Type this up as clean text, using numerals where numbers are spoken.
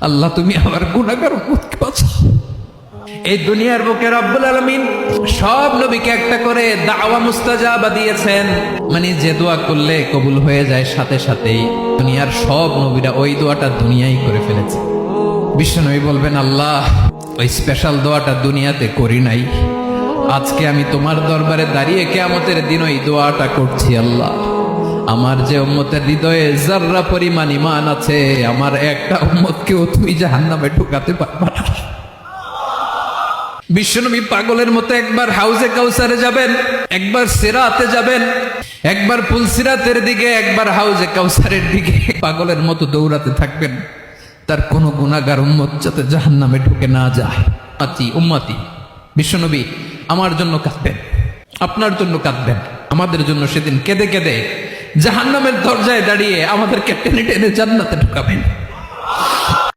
আল্লাহ তুমি আমার গুনাহগার উম্মতকে বাঁচাও। এই দুনিয়ার বুকে রব্বুল আলামিন সব নবীকে একটা করে দাওয়া মুস্তাজাবা দিয়েছেন, মানে যে দোয়া করলে কবুল হয়ে যায় সাথে সাথেই। দুনিয়ার সব নবীরা ওই দোয়াটা দুনিয়ায় করে ফেলেছে। বিশ্বনবী বলবেন, আল্লাহ ওই স্পেশাল দোয়াটা দুনিয়াতে করি নাই, আজকে আমি তোমার দরবারে দাঁড়িয়ে কিয়ামতের দিন ওই দোয়াটা করছি। আল্লাহ আমার যে উম্মতের হৃদয়ে যাররা পরিমাণ ঈমান আছে, আমার একটা উম্মতকেও তুমি জাহান্নামে ঢুকাতে পারবা না। বিশ্বনবী পাগলের মতো একবার হাউজে কাউসারে যাবেন, একবার সিরাতে যাবেন, একবার পুলসিরাতের দিকে, একবার হাউজে কাউসারের দিকে পাগলের মতো দৌড়াতে থাকবেন, তার কোনো গুনাহগার উম্মত যাতে জাহান্নামে ঢুকে না যায়। উম্মতি বিশ্বনবী আমার জন্য কাঁদবেন, আপনার জন্য কাঁদবেন, আমাদের জন্য সেদিন কেঁদে কেঁদে জাহান্নামের দরজায় দাঁড়িয়ে আমাদেরকে টেনে টেনে জান্নাতে ঢুকাবেন।